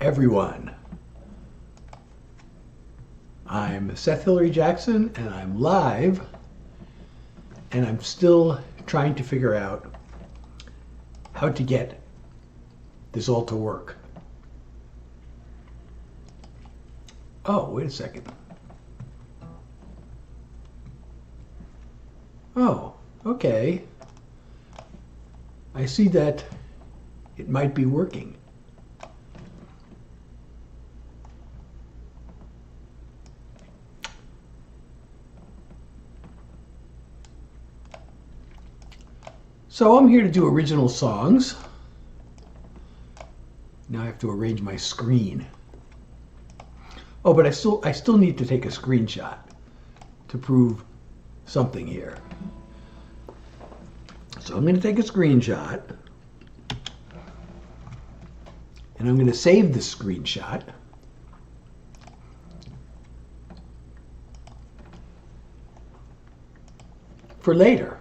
everyone. I'm Seth Hillary Jackson, and I'm live, and I'm still trying to figure out how to get this all to work. Oh, wait a second. Oh, okay. I see that it might be working. So I'm here to do original songs. Now I have to arrange my screen. Oh, but I still need to take a screenshot to prove something here. So I'm going to take a screenshot, and I'm going to save the screenshot. For later.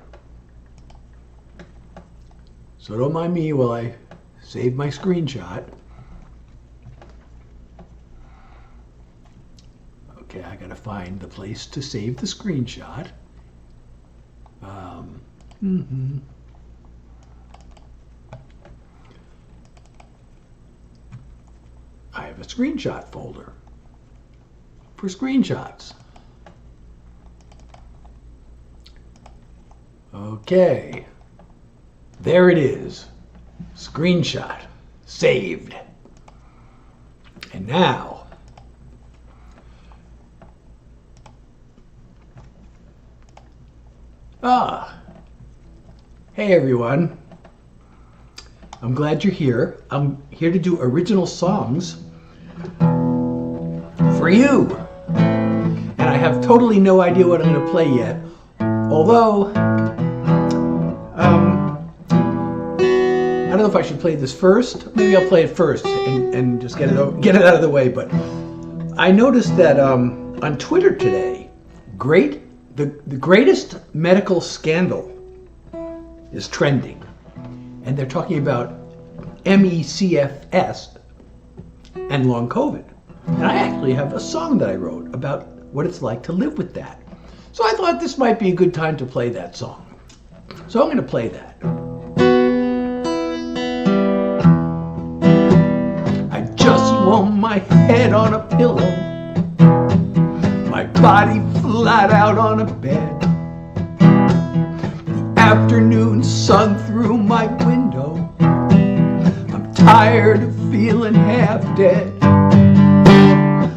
So don't mind me while I save my screenshot. Okay, I gotta find the place to save the screenshot. I have a screenshot folder for screenshots. Okay, there it is. Screenshot saved. And now hey everyone. I'm glad you're here. I'm here to do original songs for you. And I have totally no idea what I'm going to play yet. Although, I don't know if I should play this first. Maybe I'll play it first and just get it out of the way. But I noticed that on Twitter today, the greatest medical scandal is trending. And they're talking about MECFS and long COVID. And I actually have a song that I wrote about what it's like to live with that. So I thought this might be a good time to play that song. So I'm going to play that. I just want my head on a pillow, my body flat out on a bed, the afternoon sun through my window. I'm tired of feeling half dead.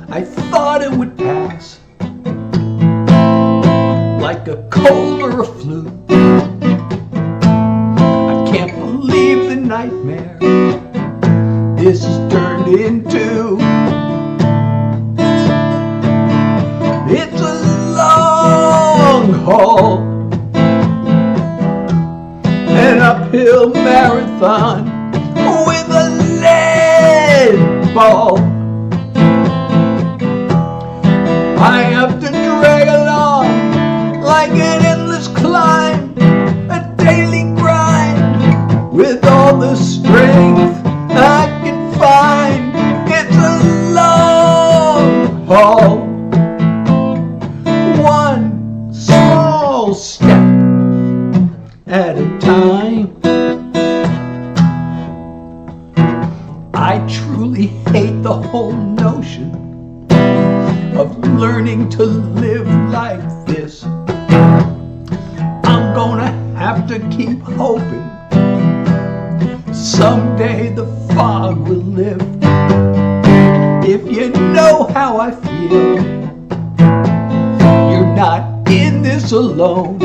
I thought it would pass like a cold or a flu. I can't believe the nightmare this has turned into. It's a long haul, an uphill marathon with a lead ball. I have to drag along like an endless climb, a daily grind with all the strength I can find. It's a long haul, one small step at a time. I truly hate the whole notion of learning to live like this. I'm gonna have to keep hoping someday the fog will lift. If you know how I feel, you're not in this alone.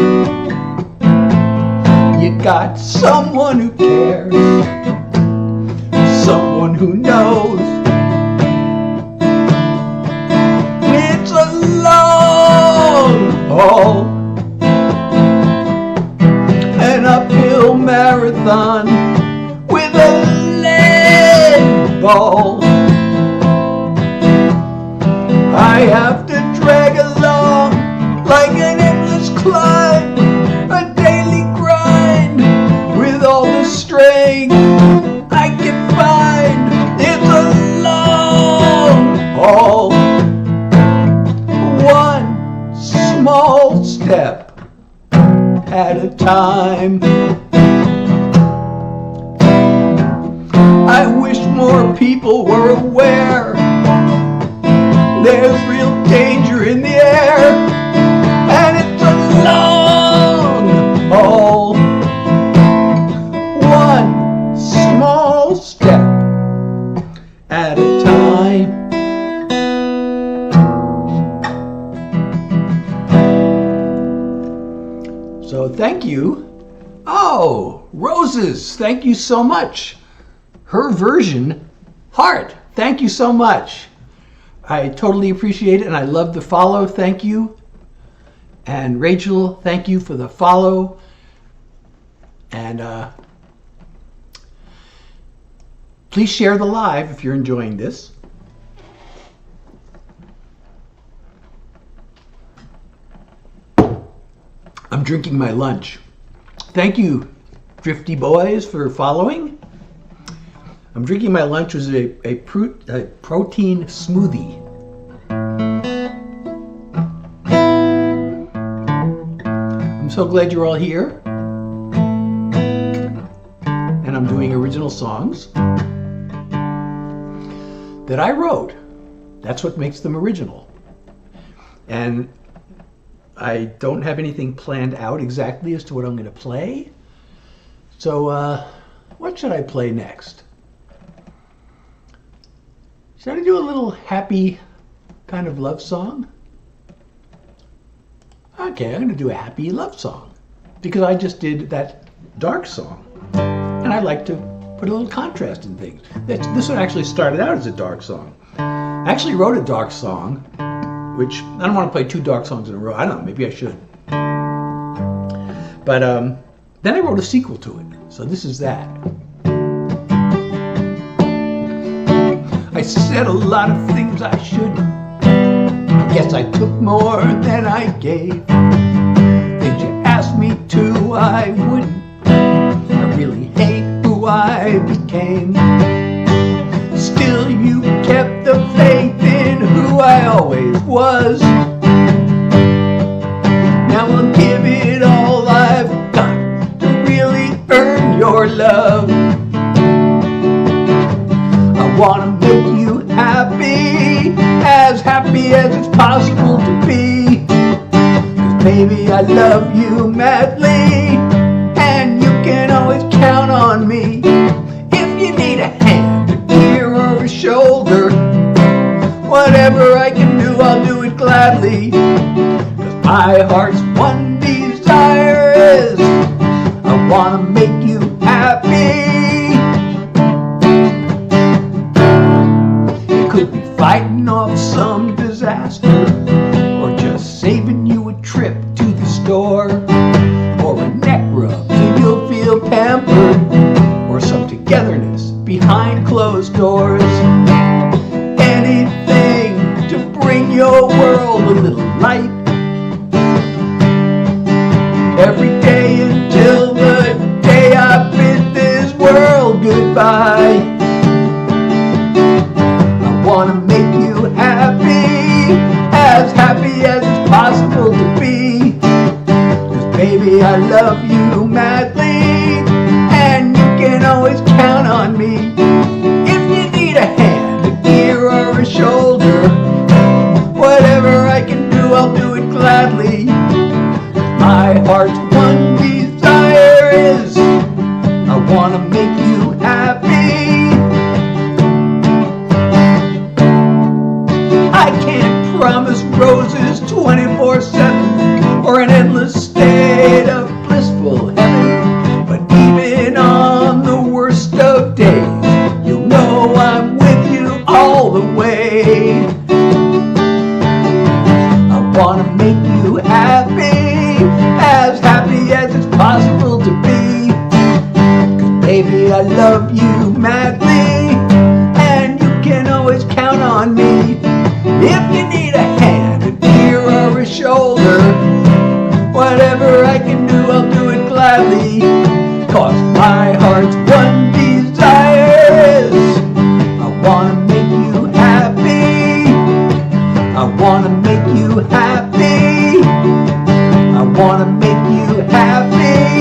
You got someone who cares, someone who knows. It's a long haul, an uphill marathon with a lead ball. I have to drag along like an endless climb, a daily grind with all the strength I can find. It's a long time. I wish more people were aware there's real danger in the air, and it's a long haul. One small step at a time. So thank you. Oh, Roses, thank you so much. Her version, Heart, thank you so much. I totally appreciate it, and I love the follow. Thank you. And Rachel, thank you for the follow. And please share the live if you're enjoying this. I'm drinking my lunch. Thank you, Drifty Boys, for following. I'm drinking my lunch, which is a protein smoothie. I'm so glad you're all here. And I'm doing original songs that I wrote. That's what makes them original. And I don't have anything planned out exactly as to what I'm going to play. So what should I play next? Should I do a little happy kind of love song? Okay, I'm going to do a happy love song because I just did that dark song. And I like to put a little contrast in things. This one actually started out as a dark song. I actually wrote a dark song, which I don't want to play two dark songs in a row. I don't know, maybe I should. But then I wrote a sequel to it. So this is that. I said a lot of things I shouldn't. I guess I took more than I gave. Things you asked me to, I wouldn't. I really hate who I became. Still, you kept the faith in who I always was. Now I'll give it all I've got to really earn your love. I wanna make you happy as it's possible to be. 'Cause baby, I love you madly, and you can always count on me. If you need a hand, an ear, or a shoulder, whatever I can do, I'll do it gladly. 'Cause my heart's one desire is I wanna make you happy. Could be fighting off some disaster, or just saving you a trip to the store, or a neck rub so you'll feel pampered, or some togetherness behind closed doors. Anything to bring your world a little light. Every day until the day I bid this world goodbye. I wanna make you happy as it's possible to be. 'Cause baby, I love you madly, and you can always count on me. If you need a hand, an ear, or a shoulder, whatever I can do, I'll do it gladly. My heart's one desire is I wanna make you happy. I can't promise roses 24/7 or an endless state of blissful heaven, but even on the worst of days, you'll know I'm with you all the way. I wanna make you happy as it's possible to be. 'Cause baby, I love you madly, and you can always count on me. If you need a hand, an ear, or a shoulder, whatever I can do, I'll do it gladly. 'Cause my heart's one desire is I wanna make you happy. I wanna make you happy. I wanna make you happy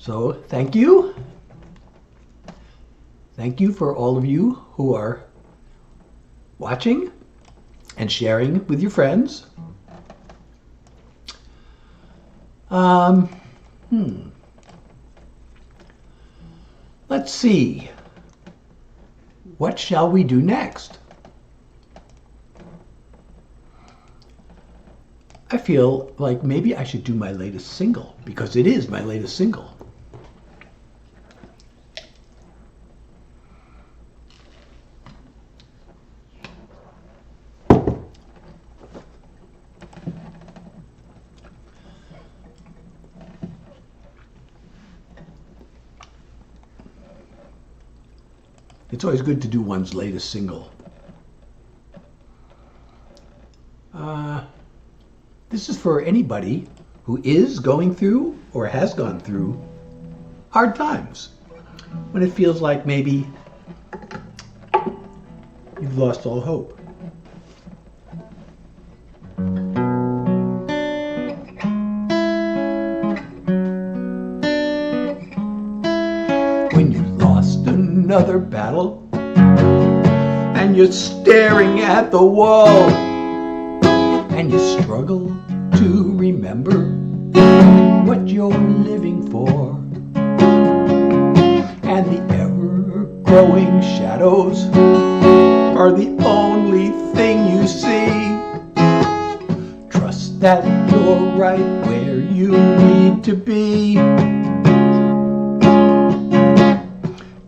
So thank you. Thank you for all of you who are watching and sharing with your friends. Let's see. What shall we do next? I feel like maybe I should do my latest single, because it is my latest single. It's always good to do one's latest single. This is for anybody who is going through or has gone through hard times, when it feels like maybe you've lost all hope. When you've lost another battle and you're staring at the wall and you struggle to remember what you're living for, and the ever-growing shadows are the only thing you see. Trust that you're right where you need to be.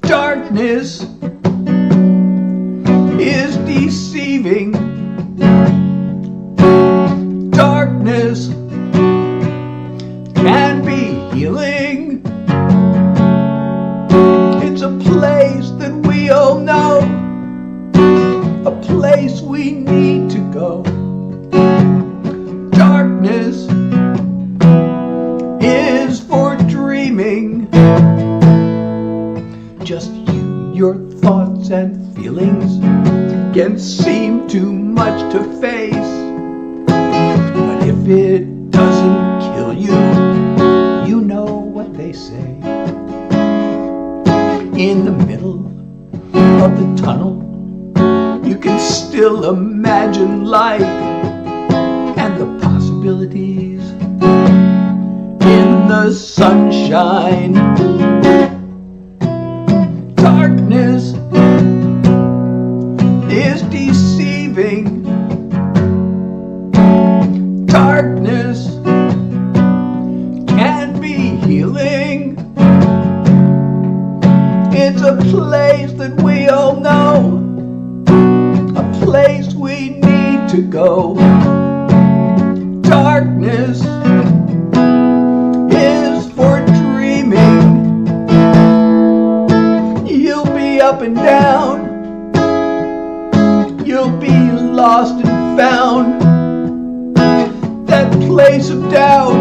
Darkness is deceiving. Darkness can be healing. It's a place that we all know, a place we need to go. Darkness is for dreaming. Just you, your thoughts and feelings can seem too much to face. But if it doesn't kill you, you know what they say. In the middle of the tunnel, you can still imagine light and the possibilities in the sunshine. Darkness is deceiving. Darkness can be healing. It's a place that we all know, a place we need to go. Darkness is for dreaming. You'll be up and down. You'll be lost and found. That place of doubt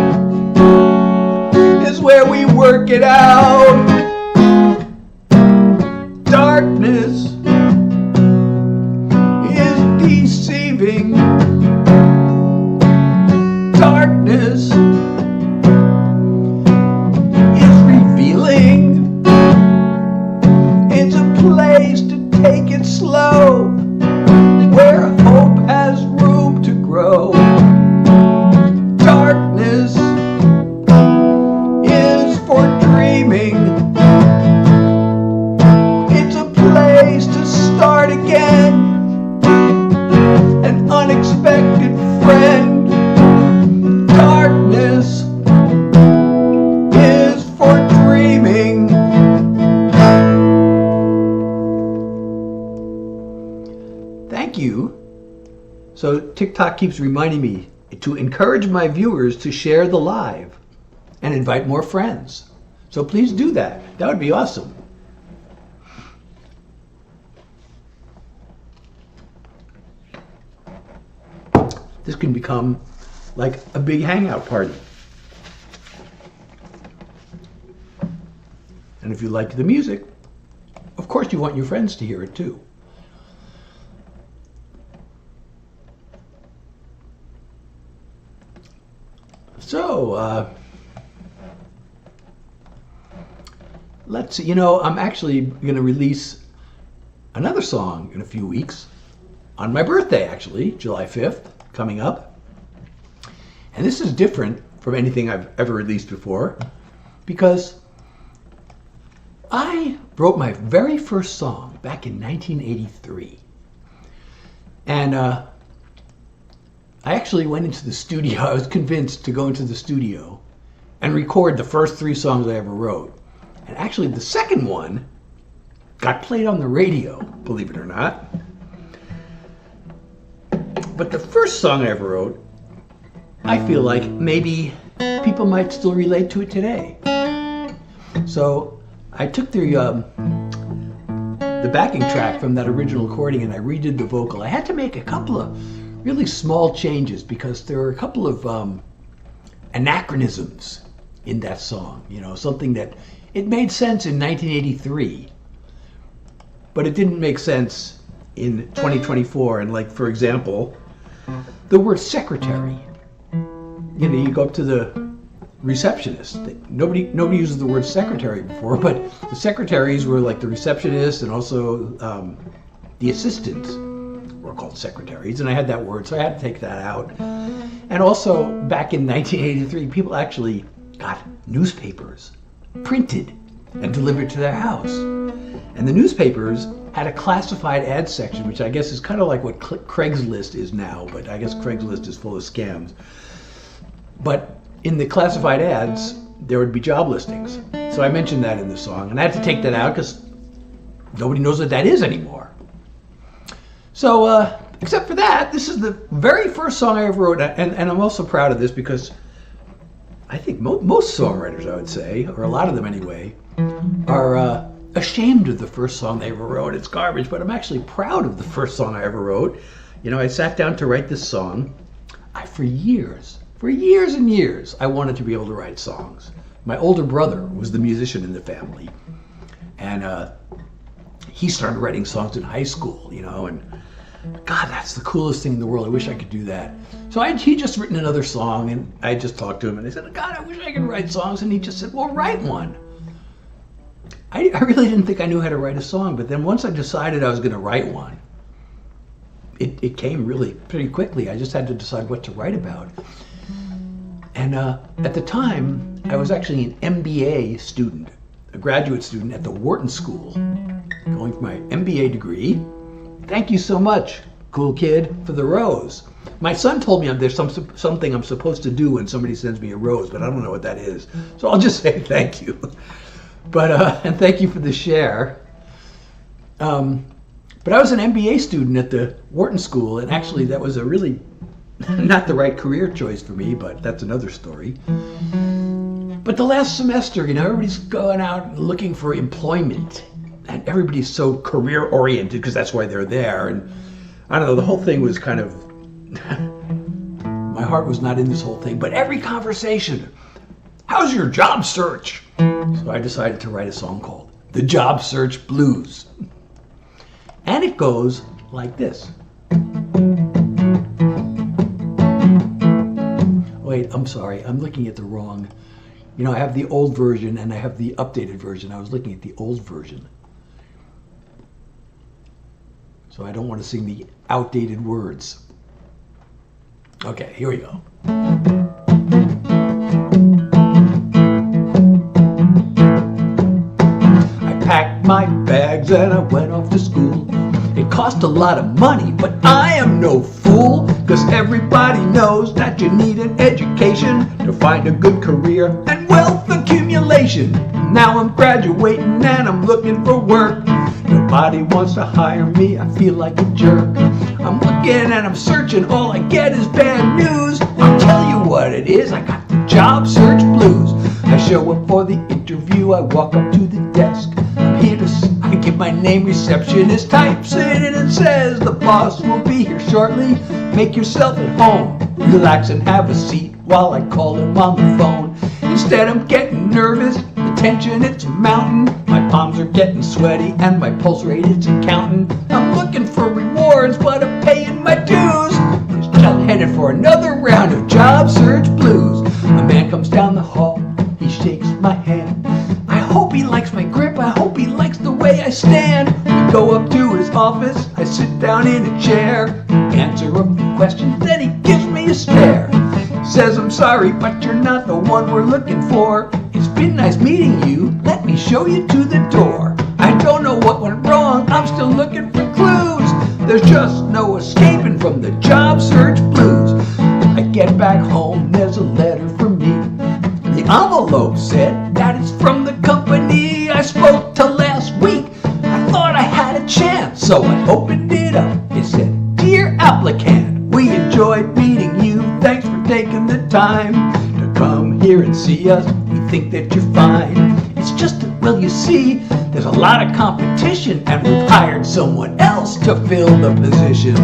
is where we work it out. Darkness is deceiving. Darkness is revealing. It's a place to take it slow, where hope has room to grow. Darkness is for dreaming. It's a place to start again, an unexpected friend. Darkness is for dreaming. Thank you. So TikTok keeps reminding me to encourage my viewers to share the live and invite more friends. So please do that. That would be awesome. This can become like a big hangout party. And if you like the music, of course you want your friends to hear it too. So, let's see. You know, I'm actually going to release another song in a few weeks on my birthday, actually, July 5th, coming up. And this is different from anything I've ever released before because I wrote my very first song back in 1983. And I actually went into the studio. I was convinced to go into the studio and record the first 3 songs I ever wrote. And actually the second one got played on the radio, believe it or not. But the first song I ever wrote, I feel like maybe people might still relate to it today. So I took the backing track from that original recording and I redid the vocal. I had to make a couple of really small changes because there were a couple of anachronisms in that song. You know, something that it made sense in 1983, but it didn't make sense in 2024. And like, for example, the word secretary. You know, you go up to the receptionist. Nobody uses the word secretary before, but the secretaries were like the receptionists and also the assistants were called secretaries, and I had that word, so I had to take that out. And also, back in 1983, people actually got newspapers printed and delivered to their house. And the newspapers had a classified ad section, which I guess is kind of like what Craigslist is now, but I guess Craigslist is full of scams. But in the classified ads, there would be job listings. So I mentioned that in the song, and I had to take that out because nobody knows what that is anymore. So, except for that, this is the very first song I ever wrote, and I'm also proud of this because I think most songwriters, I would say, or a lot of them anyway, are ashamed of the first song they ever wrote. It's garbage, but I'm actually proud of the first song I ever wrote. You know, I sat down to write this song. For years and years, I wanted to be able to write songs. My older brother was the musician in the family, and he started writing songs in high school, you know, and God, that's the coolest thing in the world. I wish I could do that. So he just written another song, and I just talked to him, and I said, God, I wish I could write songs, and he just said, well, write one. I really didn't think I knew how to write a song, but then once I decided I was going to write one, it came really pretty quickly. I just had to decide what to write about. And at the time, I was actually an MBA student, a graduate student at the Wharton School, going for my MBA degree. Thank you so much, cool kid, for the rose. My son told me there's something I'm supposed to do when somebody sends me a rose, but I don't know what that is. So I'll just say thank you. But and thank you for the share. But I was an MBA student at the Wharton School, and actually that was a really not the right career choice for me, but that's another story. But the last semester, you know, everybody's going out looking for employment, and everybody's so career oriented because that's why they're there. And I don't know, the whole thing was kind of, my heart was not in this whole thing, but every conversation, how's your job search? So I decided to write a song called The Job Search Blues. And it goes like this. Wait, I'm sorry, I'm looking at the wrong, you know, I have the old version and I have the updated version. I was looking at the old version. So I don't want to sing the outdated words. Okay, here we go. I packed my bags and I went off to school. It cost a lot of money, but I am no fool, 'cause everybody knows that you need an education to find a good career and wealth accumulation. Now I'm graduating and I'm looking for work. Nobody wants to hire me, I feel like a jerk. I'm looking and I'm searching, all I get is bad news. I'll tell you what it is, I got the job search blues. I show up for the interview, I walk up to the desk. I'm here I give my name, receptionist types it in and says the boss will be here shortly. Make yourself at home, relax and have a seat while I call him on the phone. Instead I'm getting nervous, the tension it's mounting. My palms are getting sweaty and my pulse rate is counting. I'm looking for rewards but I'm paying my dues. I'm headed for another round of job search blues. A man comes down the hall, he shakes my hand. I hope he likes my grip. office. I sit down in a chair, answer a few questions, then he gives me a stare. Says, I'm sorry, but you're not the one we're looking for. It's been nice meeting you. Let me show you to the door. I don't know what went wrong. I'm still looking for clues. There's just no escaping from the job search blues. I get back home, there's a letter for me. The envelope said that it's from the company I spoke to last week. I thought I had a chance, so I opened it up. It said, Dear applicant, we enjoyed meeting you. Thanks for taking the time to come here and see us. We think that you're fine. It's just that, well, you see, there's a lot of competition and we've hired someone else to fill the position.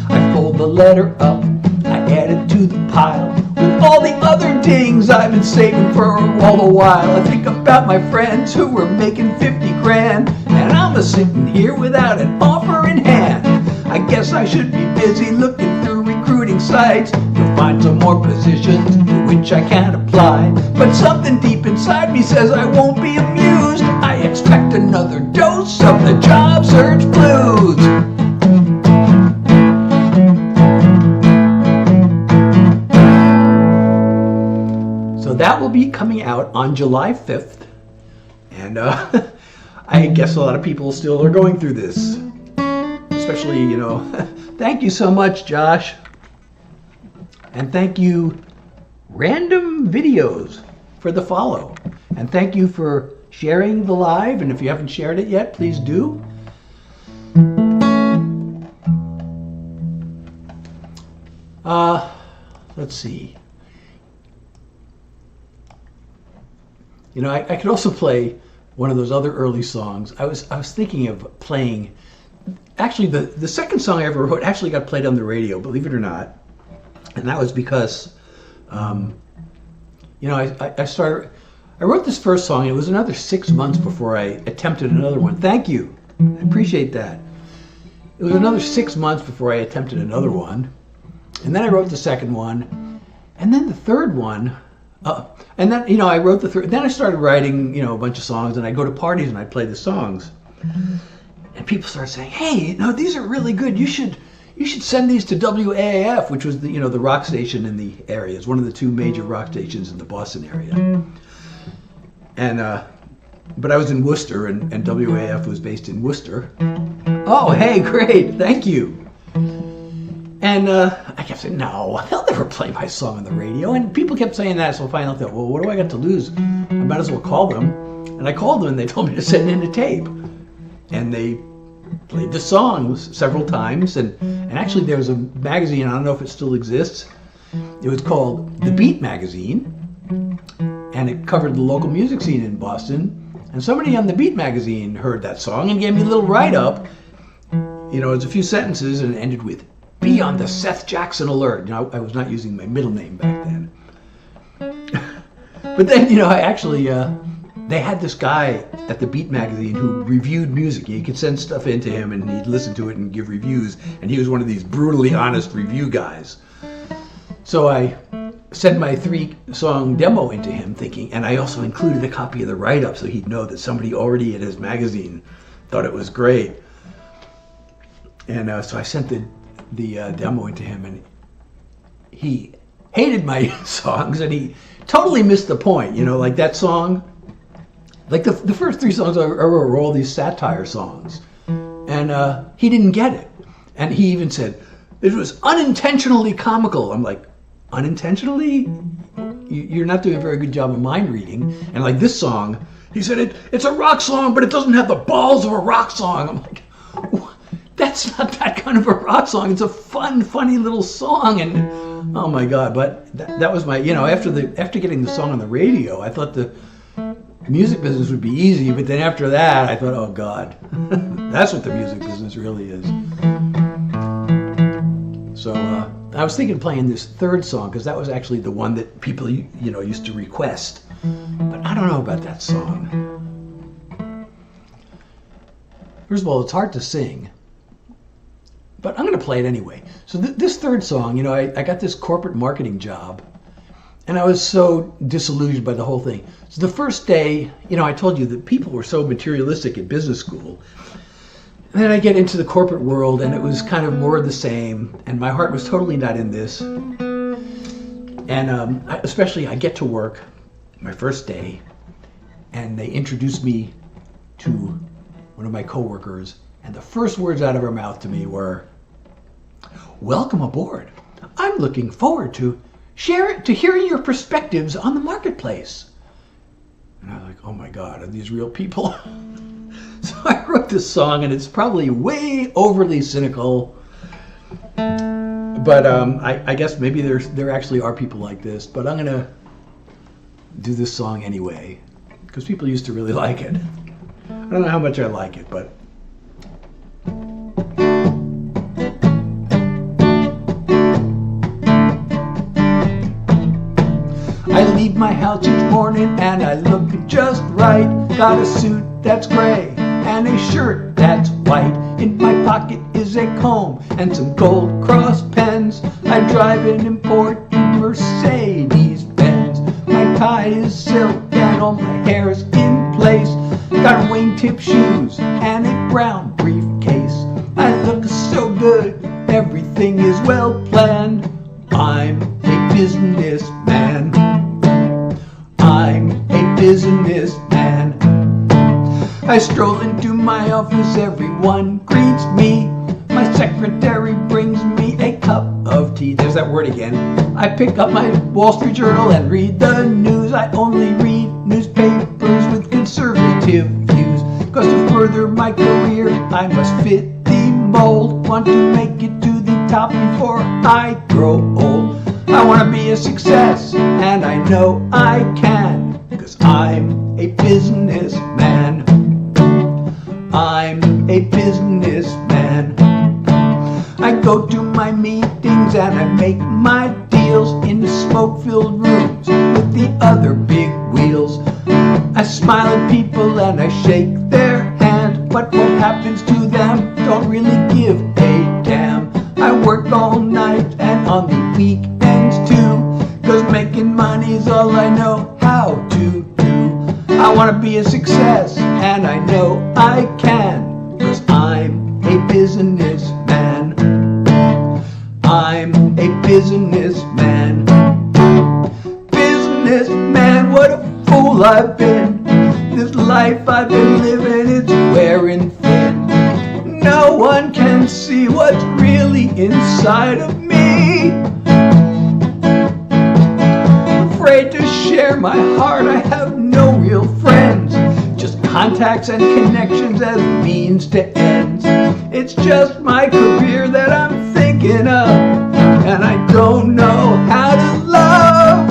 I fold the letter up, I add it to the pile with all the other dings I've been saving for all the while. I think about my friends who were making 50 grand, and I'm a sitting here without an offer in hand. I guess I should be busy looking through recruiting sites to find some more positions to which I can apply. But something deep inside me says I won't be amused. I expect another dose of the job search blues. So that will be coming out on July 5th. And I guess a lot of people still are going through this. Especially, you know, thank you so much, Josh. And thank you, Random Videos, for the follow. And thank you for sharing the live. And if you haven't shared it yet, please do. Let's see. You know, I could also play one of those other early songs. I was thinking of playing. Actually, the second song I ever wrote actually got played on the radio, believe it or not. And that was because, you know, I wrote this first song. It was another 6 months before I attempted another one. Thank you. I appreciate that. It was another 6 months before I attempted another one. And then I wrote the second one. And then the third one. And then, you know, I wrote the third. Then I started writing, you know, a bunch of songs. And I'd go to parties and I'd play the songs. And people started saying, "Hey, no, these are really good. You should send these to WAAF," which was the, you know, the rock station in the area. It's one of the two major rock stations in the Boston area. And but I was in Worcester, and WAAF was based in Worcester. Oh, hey, great, thank you. And I kept saying, "No, they'll never play my song on the radio." And people kept saying that, so finally I thought, well, what do I got to lose? I might as well call them. And I called them, and they told me to send in a tape. And they played the songs several times, and actually there was a magazine, I don't know if it still exists. It was called The Beat Magazine, and it covered the local music scene in Boston. And somebody on The Beat Magazine heard that song and gave me a little write-up. You know, it's a few sentences, and it ended with, "Be on the Seth Jackson alert." You know, I was not using my middle name back then. But then, you know, I actually, they had this guy at the Beat Magazine who reviewed music. You could send stuff into him and he'd listen to it and give reviews. And he was one of these brutally honest review guys. So I sent my 3-song demo into him thinking, and I also included a copy of the write-up so he'd know that somebody already at his magazine thought it was great. And so I sent the demo into him, and he hated my songs, and he totally missed the point. You know, like that song, like the first 3 songs I wrote were all these satire songs, and he didn't get it. And he even said, it was unintentionally comical. I'm like, unintentionally? You're not doing a very good job of mind reading. And like this song, he said, it's a rock song, but it doesn't have the balls of a rock song. I'm like, that's not that kind of a rock song. It's a fun, funny little song. And oh my God, but that was my, you know, after getting the song on the radio, I thought the music business would be easy. But then after that, I thought, oh God, that's what the music business really is. So I was thinking of playing this 3rd song because that was actually the one that people, you know, used to request. But I don't know about that song. First of all, it's hard to sing. But I'm going to play it anyway. So this 3rd song, you know, I got this corporate marketing job. And I was so disillusioned by the whole thing. So the first day, you know, I told you that people were so materialistic at business school. And then I get into the corporate world, and it was kind of more of the same, and my heart was totally not in this. And especially I get to work, my first day, and they introduced me to one of my coworkers, and the first words out of her mouth to me were, "Welcome aboard. I'm looking forward to hearing your perspectives on the marketplace." And I was like, oh my God, are these real people? So I wrote this song, and it's probably way overly cynical. But I guess maybe there actually are people like this. But I'm gonna do this song anyway, because people used to really like it. I don't know how much I like it, but I leave my house each morning and I look just right. Got a suit that's gray and a shirt that's white. In my pocket is a comb and some gold cross pens. I drive an important Mercedes Benz. My tie is silk and all my hair is in place. Got wingtip shoes and a brown briefcase. I look so good, everything is well planned. I'm a businessman. I'm a businessman. I stroll into my office, everyone greets me. My secretary brings me a cup of tea. There's that word again. I pick up my Wall Street Journal and read the news. I only read newspapers with conservative views. Cause to further my career, I must fit the mold. Want to make it to the top before I grow old. I want to be a success, and I know I can, cause I'm a businessman. I'm a businessman. I go to my meetings and I make my deals in the smoke-filled rooms with the other big wheels. I smile at people and I shake their hand, but what happens to them don't really give a damn. I work all night and on the weekends too, cause making money's all I know how to do. I wanna be a success, and I know I can, cause I'm a businessman. I'm a businessman. Businessman, what a fool I've been. This life I've been living, it's wearing thin. No one can see what's really inside of me. Afraid to share my heart, I have no real friends. Just contacts and connections as means to ends. It's just my career that I'm thinking of, and I don't know how to love.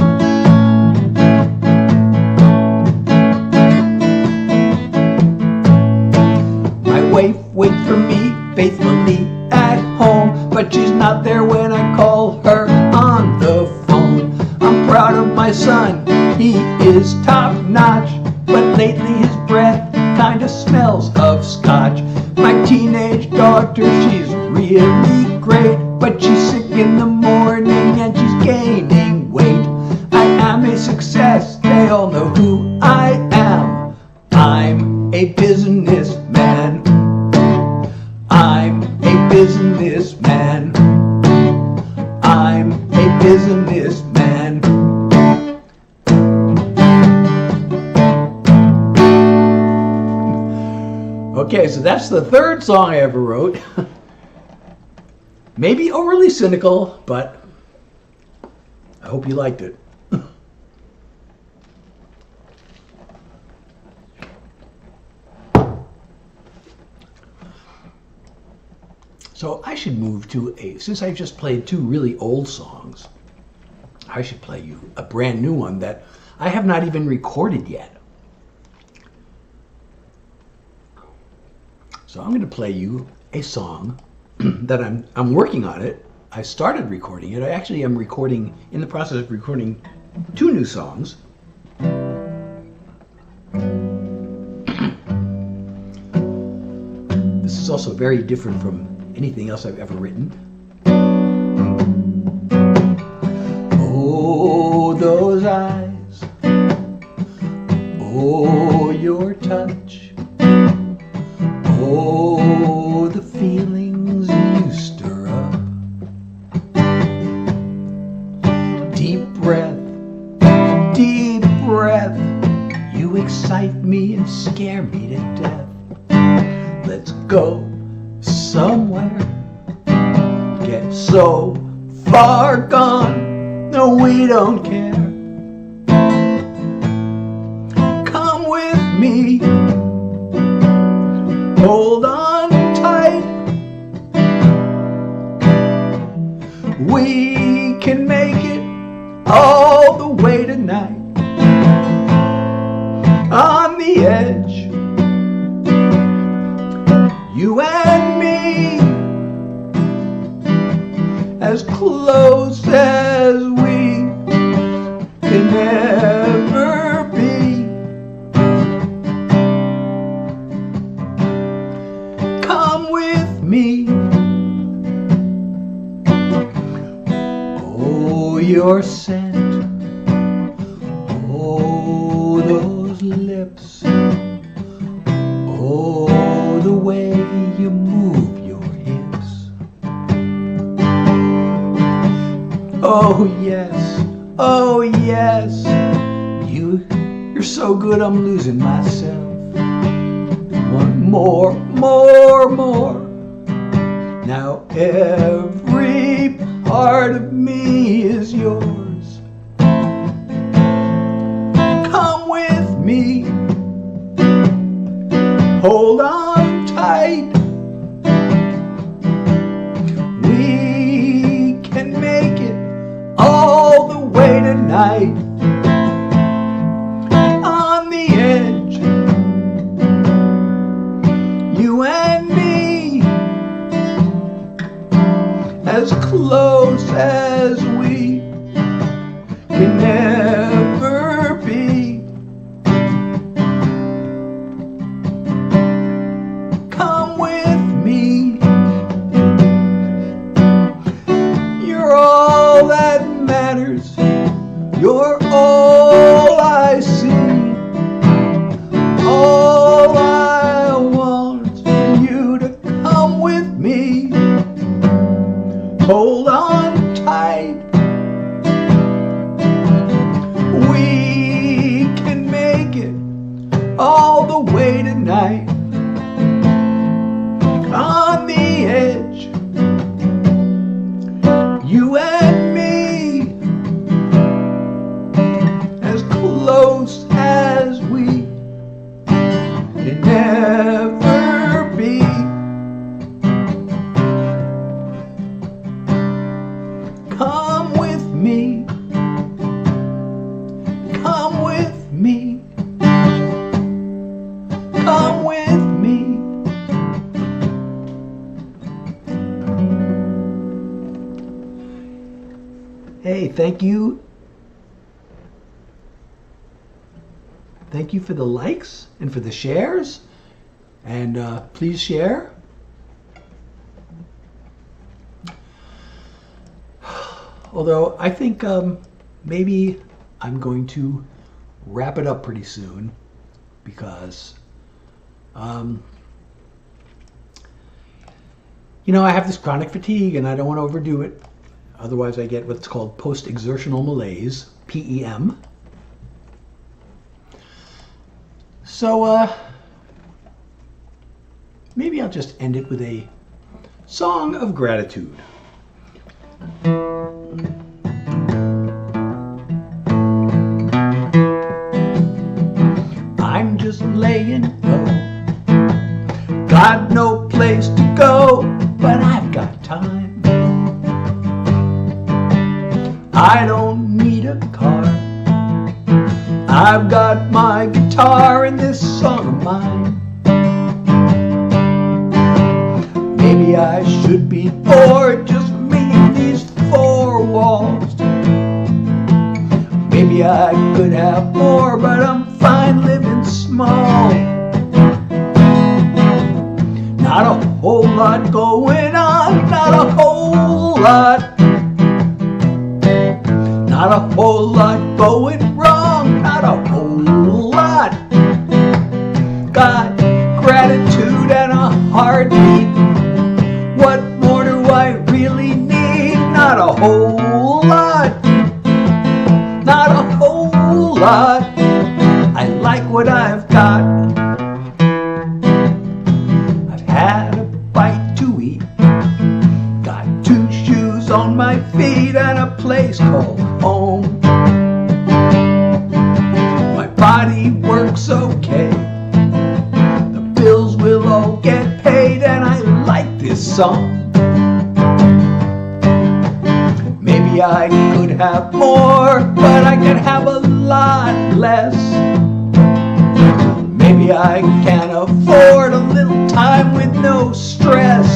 My wife waits for me faithfully at home, but she's not there when I call her on the phone. I'm proud of my son, he is top notch, but lately his breath kinda smells of scotch. My teenage daughter, she's really great, but she's sick in the morning and she's gaining weight. I am a success, they all know who I am. I'm a businessman. I'm a businessman. I'm a businessman. Okay, so that's the third song I ever wrote. Maybe overly cynical, but I hope you liked it. So I should move to since I've just played two really old songs, I should play you a brand new one that I have not even recorded yet. So I'm going to play you a song that I'm working on it. I started recording it. I actually am in the process of recording two new songs. This is also very different from anything else I've ever written. Oh, those eyes. Oh, your touch. Oh, deep breath. You excite me and scare me to death. Let's go somewhere. Get so far gone, no, we don't care. Come with me, hold on tight. We can make it all the way tonight. On the edge, you and me, as close as we can ever be. Come with me. Oh, your scent. Oh, those lips. Oh, the way you move your hips. Oh yes, oh yes. You're so good I'm losing myself. One more. Now every part of me is yours. Come with me, hold on tight. We can make it all the way tonight. On the edge, you and me, as close as we can ever be. Come with me. You're all that matters. You're all I see. All I want is for you to come with me. Hold on tight. We can make it all the way tonight. On the edge, you and me, as close as we can ever be. Come with me, come with me, come with me. Hey, thank you. Thank you for the likes and for the shares. And please share. Although I think maybe I'm going to wrap it up pretty soon because, you know, I have this chronic fatigue and I don't want to overdo it. Otherwise I get what's called post-exertional malaise, PEM. So maybe I'll just end it with a song of gratitude. I'm just laying low, got no place to go, but I've got time. I don't need a car, I've got my guitar and this song of mine. Maybe I should be bored, just me and these four walls. Maybe I could have more, but I'm fine living small. Not a whole lot going on, not a whole lot. Not a whole lot going wrong, not a whole lot. Got gratitude and a heartbeat. What more do I really need? Not a whole lot. Not a whole whole lot. I like what I've got. I've had a bite to eat, got 2 shoes on my feet and a place called home. My body works okay, the bills will all get paid, and I like this song. Maybe I could have more, but I can have a lot less. Maybe I can afford a little time with no stress.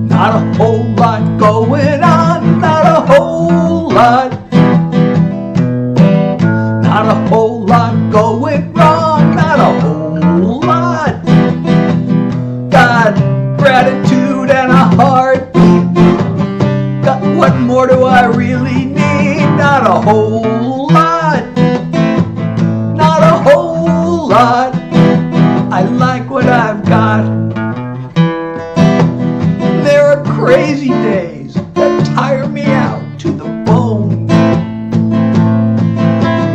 Not a whole lot going on, not a whole lot. Not a whole lot going wrong, not a whole lot. Got gratitude and a heartbeat. What more do I really need? Not a whole lot. Not a whole lot. I like what I've got. There are crazy days that tire me out to the bone.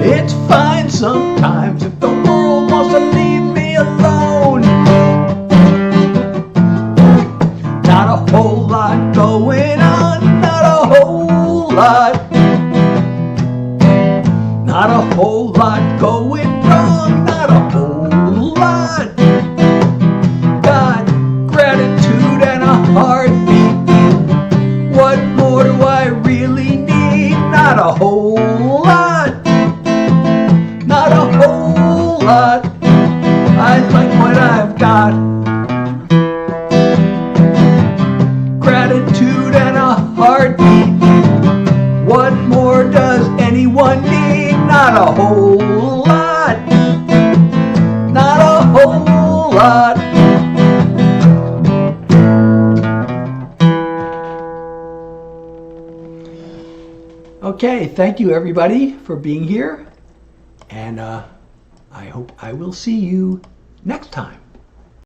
It's fine sometimes if the world wants to leave me alone. Not a whole lot going on, not a whole lot. Not a whole lot going wrong, not a whole lot. Got gratitude and a heartbeat. What more do I really need? Not a whole lot. Not a whole lot. I like what I've got. Gratitude and a heartbeat. What more does anyone need? Not a whole lot. Not a whole lot. Okay, thank you everybody for being here, and I hope I will see you next time.